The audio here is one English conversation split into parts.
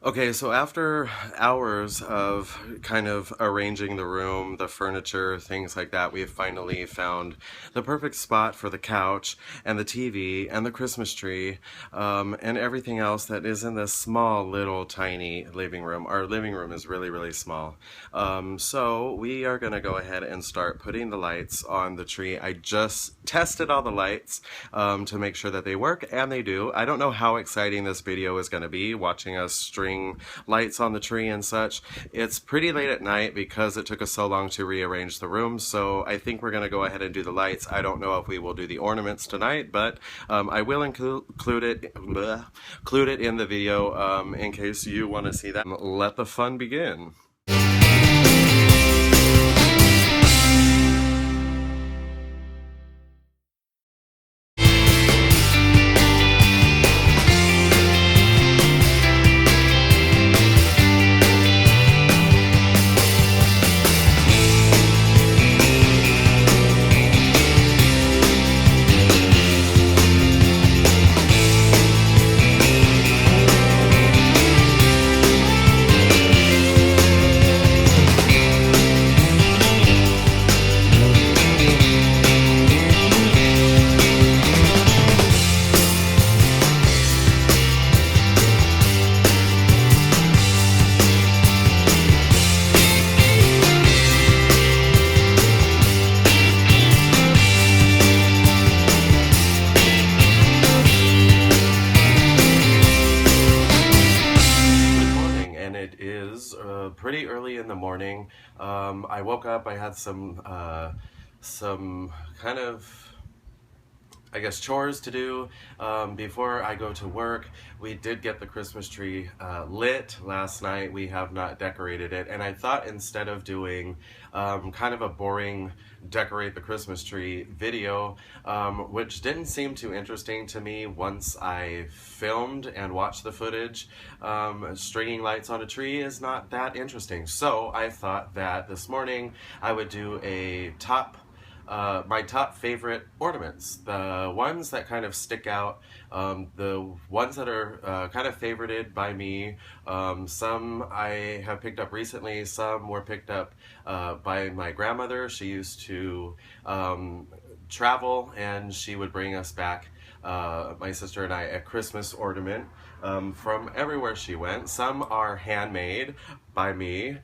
Okay, so after hours of kind of arranging the room, the furniture, things like that, we have finally found the perfect spot for the couch and the TV and the Christmas tree, and everything else that is in this small, little, tiny living room. Our living room is really, really small. So we are going to go ahead and start putting the lights on the tree. I just tested all the lights to make sure that they work, and they do. I don't know how exciting this video is going to be, watching us string lights on the tree and such. It's pretty late at night because it took us so long to rearrange the room, so I think we're going to go ahead and do the lights. I don't know if we will do the ornaments tonight, but I will include it in the video in case you want to see that. Let the fun begin. Pretty early in the morning. I woke up. I had some kind of, I guess, chores to do before I go to work. We did get the Christmas tree lit last night. We have not decorated it, and I thought instead of doing kind of a boring decorate the Christmas tree video, which didn't seem too interesting to me once I filmed and watched the footage, stringing lights on a tree is not that interesting. So I thought that this morning I would do a my top favorite ornaments, the ones that kind of stick out, the ones that are kind of favorited by me. Some I have picked up recently, some were picked up by my grandmother. She used to travel, and she would bring us back, my sister and I, a Christmas ornament from everywhere she went. Some are handmade by me,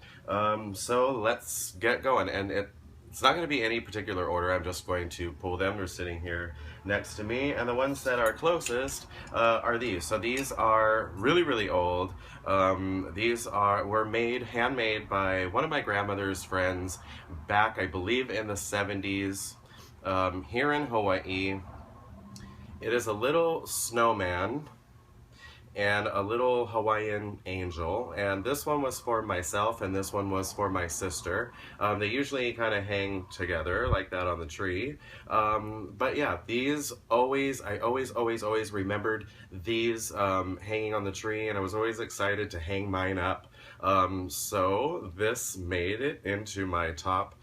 so let's get going. And it's not going to be any particular order. I'm just going to pull them. They're sitting here next to me. And the ones that are closest are these. So these are really, really old. These were handmade by one of my grandmother's friends back, I believe, in the 70s here in Hawaii. It is a little snowman and a little Hawaiian angel, and this one was for myself and this one was for my sister. They usually kind of hang together like that on the tree, but yeah, these I always remembered these hanging on the tree, and I was always excited to hang mine up. So this made it into my top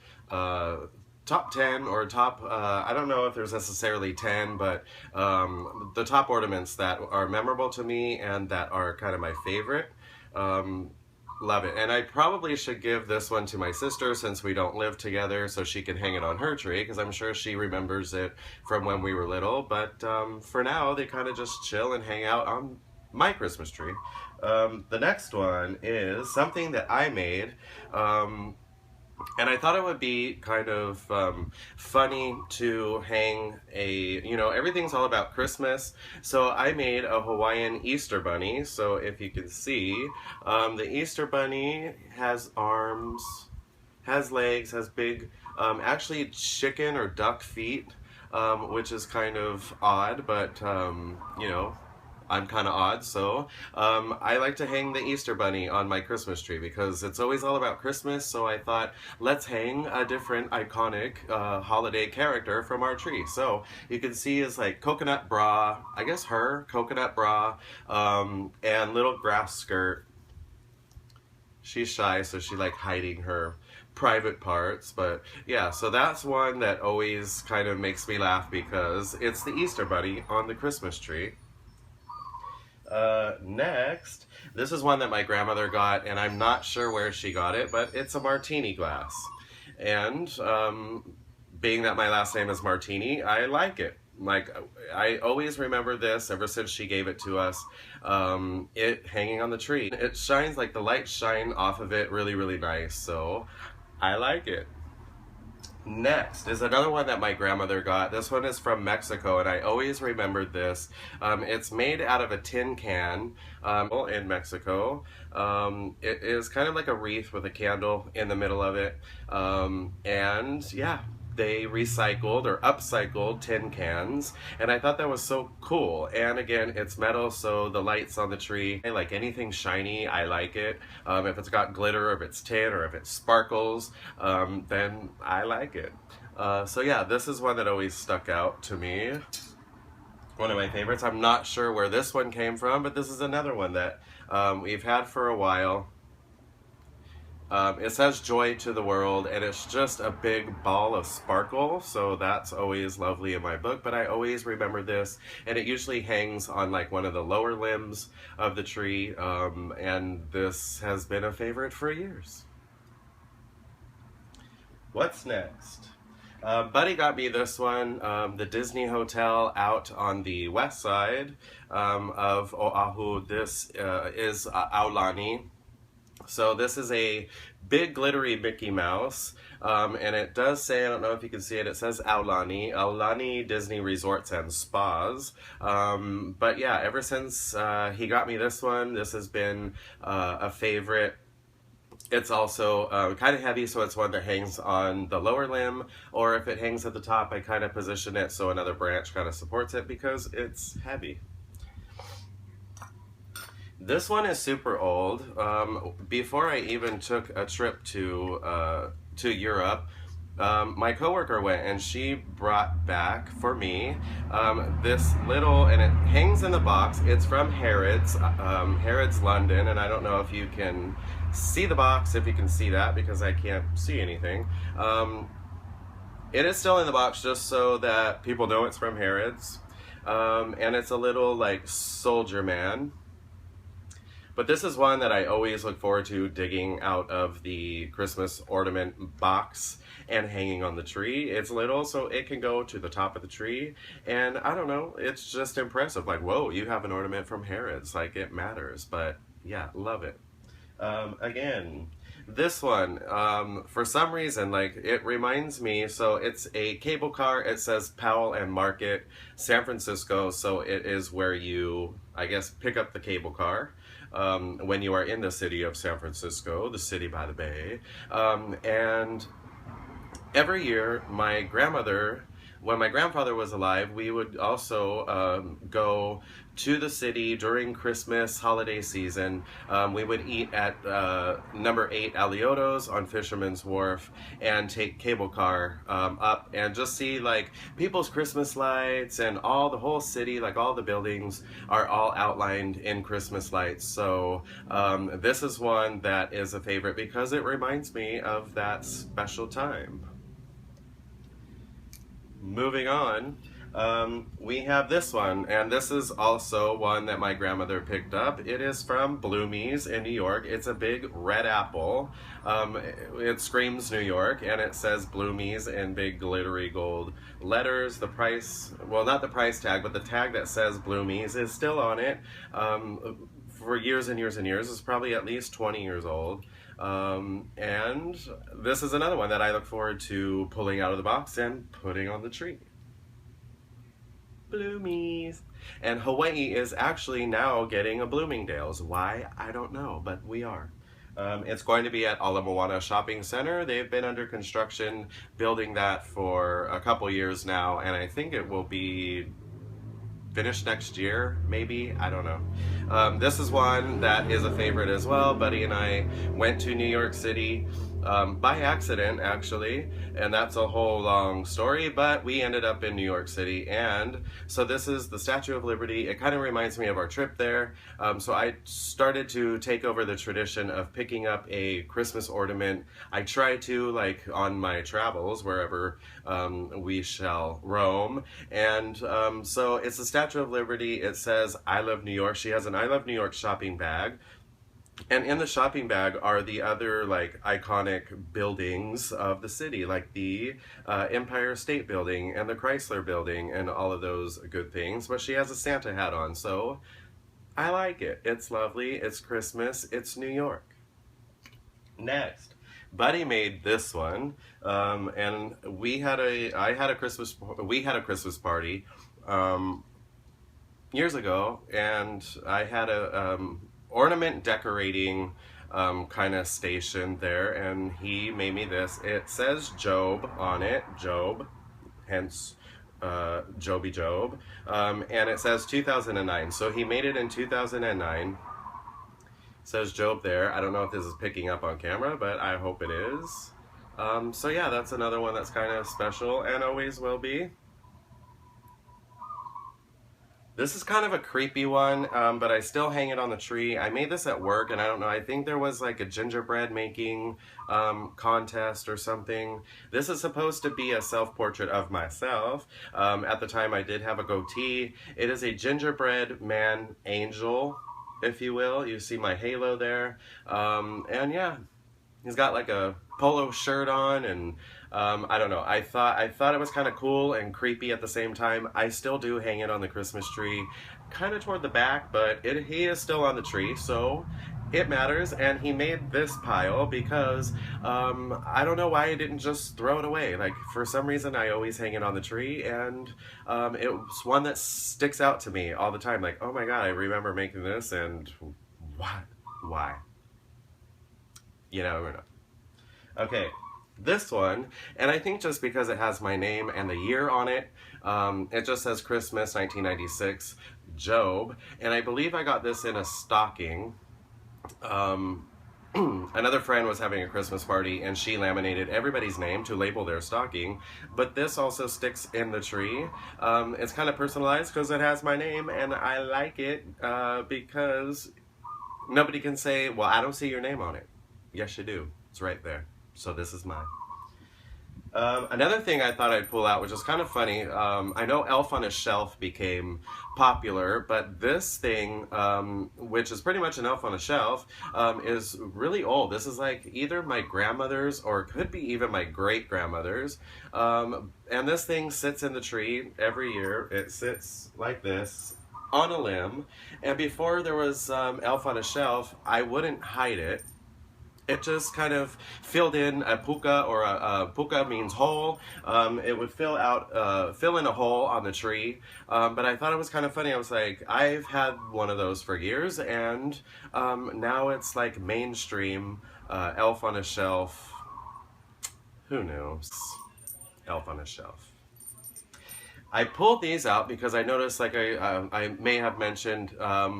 10 or top, I don't know if there's necessarily 10, but the top ornaments that are memorable to me and that are kind of my favorite. Love it. And I probably should give this one to my sister since we don't live together, so she can hang it on her tree, because I'm sure she remembers it from when we were little. But for now, they kind of just chill and hang out on my Christmas tree. The next one is something that I made. And I thought it would be kind of funny to hang everything's all about Christmas. So I made a Hawaiian Easter bunny. So if you can see, the Easter bunny has arms, has legs, has big, actually chicken or duck feet, which is kind of odd, but I'm kind of odd, so I like to hang the Easter Bunny on my Christmas tree because it's always all about Christmas, so I thought, let's hang a different iconic holiday character from our tree. So you can see is like coconut bra, I guess coconut bra, and little grass skirt. She's shy, so she like hiding her private parts, but yeah, so that's one that always kind of makes me laugh because it's the Easter Bunny on the Christmas tree. Next, this is one that my grandmother got, and I'm not sure where she got it, but it's a martini glass. And being that my last name is Martini, I like it. Like, I always remember this ever since she gave it to us, it hanging on the tree. It shines, like the lights shine off of it really, really nice, so I like it. Next is another one that my grandmother got. This one is from Mexico, and I always remembered this. It's made out of a tin can in Mexico. It is kind of like a wreath with a candle in the middle of it. And yeah, they recycled or upcycled tin cans, and I thought that was so cool. And again, it's metal, so the lights on the tree, I like anything shiny, I like it. If it's got glitter, or if it's tin, or if it sparkles, then I like it. So yeah, this is one that always stuck out to me. One of my favorites. I'm not sure where this one came from, but this is another one that we've had for a while. It says joy to the world, and it's just a big ball of sparkle, so that's always lovely in my book. But I always remember this, and it usually hangs on like one of the lower limbs of the tree, and this has been a favorite for years. What's next? Buddy got me this one, the Disney Hotel out on the west side of Oahu. This is Aulani. So this is a big glittery Mickey Mouse, and it does say, I don't know if you can see it, it says Aulani Disney Resorts and Spas. But yeah, ever since he got me this one, this has been a favorite. It's also kind of heavy, so it's one that hangs on the lower limb, or if it hangs at the top, I kind of position it so another branch kind of supports it because it's heavy. This one is super old. Before I even took a trip to Europe, my coworker went and she brought back for me this little, and it hangs in the box. It's from Harrods, Harrods London, and I don't know if you can see the box, if you can see that, because I can't see anything. It is still in the box just so that people know it's from Harrods, and it's a little like soldier man. But this is one that I always look forward to digging out of the Christmas ornament box and hanging on the tree. It's little, so it can go to the top of the tree, and I don't know, it's just impressive. Like, whoa, you have an ornament from Harrods, like it matters. But yeah, love it. Again, this one, for some reason, like, it reminds me, so it's a cable car. It says Powell and Market, San Francisco, so it is where you, I guess, pick up the cable car. When you are in the city of San Francisco, the city by the bay. And every year, my grandmother, when my grandfather was alive, we would also go to the city during Christmas holiday season. We would eat at number 8 Alioto's on Fisherman's Wharf and take cable car up and just see like people's Christmas lights, and all the whole city, like all the buildings are all outlined in Christmas lights. So this is one that is a favorite because it reminds me of that special time. Moving on, we have this one, and this is also one that my grandmother picked up. It is from Bloomie's in New York. It's a big red apple. It screams New York, and it says Bloomie's in big glittery gold letters. The price, well, not the price tag, but the tag that says Bloomie's is still on it for years and years and years. It's probably at least 20 years old. And this is another one that I look forward to pulling out of the box and putting on the tree. Bloomies. And Hawaii is actually now getting a Bloomingdale's. Why? I don't know, but we are. It's going to be at Ala Moana Shopping Center. They've been under construction building that for a couple years now, and I think it will be finished next year, maybe, I don't know. This is one that is a favorite as well. Buddy and I went to New York City by accident, actually, and that's a whole long story, but we ended up in New York City, and so this is the Statue of Liberty. It kind of reminds me of our trip there, so I started to take over the tradition of picking up a Christmas ornament. I try to, like, on my travels, wherever we shall roam, and so it's the Statue of Liberty. It says, I love New York. She has an I love New York shopping bag. And in the shopping bag are the other, like, iconic buildings of the city, like the Empire State Building and the Chrysler Building and all of those good things. But she has a Santa hat on, so I like it. It's lovely. It's Christmas. It's New York. Next, Buddy made this one, and we had a Christmas party years ago, and I had a ornament decorating kind of station there, and he made me this. It says Job on it, Job, hence Joby Job, and it says 2009, so he made it in 2009. It says Job there. I don't know if this is picking up on camera, but I hope it is. So yeah, that's another one that's kind of special and always will be. This is kind of a creepy one, but I still hang it on the tree. I made this at work, and I don't know, I think there was like a gingerbread making contest or something. This is supposed to be a self-portrait of myself. At the time I did have a goatee. It is a gingerbread man angel, if you will. You see my halo there. And yeah, he's got like a polo shirt on, and I don't know. I thought it was kind of cool and creepy at the same time. I still do hang it on the Christmas tree, kind of toward the back, but he is still on the tree, so it matters. And he made this pile because I don't know why I didn't just throw it away. Like, for some reason, I always hang it on the tree, and it was one that sticks out to me all the time. Like, oh my God, I remember making this, and what? Why? You never know. Okay, this one, and I think just because it has my name and the year on it, it just says Christmas 1996, Job, and I believe I got this in a stocking. Another friend was having a Christmas party, and she laminated everybody's name to label their stocking, but this also sticks in the tree. It's kind of personalized because it has my name, and I like it because nobody can say, well, I don't see your name on it. Yes, you do. It's right there. So this is mine. Another thing I thought I'd pull out, which is kind of funny, I know Elf on a Shelf became popular, but this thing, which is pretty much an Elf on a Shelf, is really old. This is like either my grandmother's or could be even my great-grandmother's. And this thing sits in the tree every year. It sits like this on a limb. And before there was Elf on a Shelf, I wouldn't hide it. It just kind of filled in a puka, or a puka means hole. It would fill in a hole on the tree. But I thought it was kind of funny. I was like, I've had one of those for years, and now it's like mainstream Elf on a Shelf. Who knows? Elf on a Shelf. I pulled these out because I noticed, like I may have mentioned,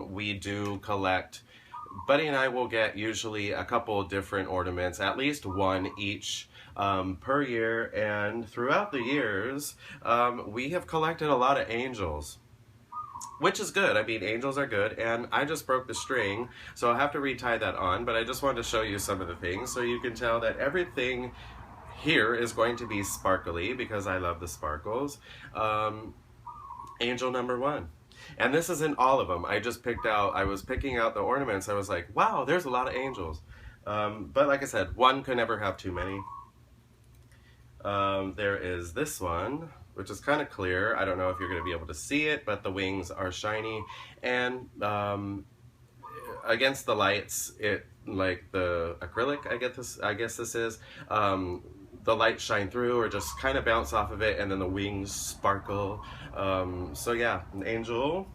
we do collect. Buddy and I will get usually a couple of different ornaments, at least one each per year, and throughout the years we have collected a lot of angels, which is good. I mean, angels are good, and I just broke the string, so I'll have to retie that on, but I just wanted to show you some of the things so you can tell that everything here is going to be sparkly because I love the sparkles. Angel number one. And this isn't all of them. I was picking out the ornaments. I was like, wow, there's a lot of angels. But like I said, one could never have too many. There is this one, which is kind of clear. I don't know if you're going to be able to see it, but the wings are shiny. And against the lights, like the acrylic, I guess this is, the lights shine through or just kind of bounce off of it, and then the wings sparkle. So yeah, an angel.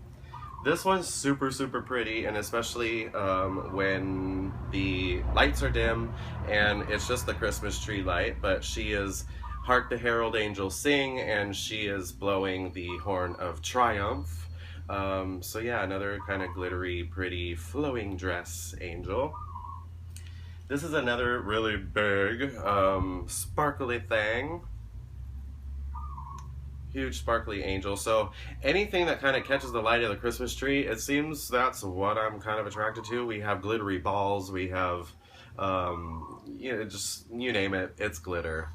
This one's super, super pretty, and especially when the lights are dim and it's just the Christmas tree light, but she is Hark the Herald Angels Sing, and she is blowing the horn of triumph. So yeah, another kind of glittery, pretty, flowing dress angel. This is another really big, sparkly thing. Huge sparkly angel. So anything that kind of catches the light of the Christmas tree, it seems that's what I'm kind of attracted to. We have glittery balls. We have, just you name it, it's glitter.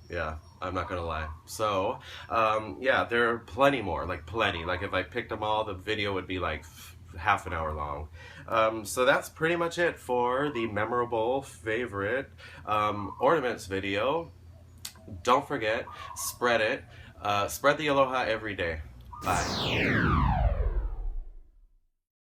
Yeah, I'm not gonna lie. So, yeah, there are plenty more, like plenty. Like if I picked them all, the video would be like half an hour long. So that's pretty much it for the memorable favorite ornaments video. Don't forget, spread it. Spread the aloha every day. Bye.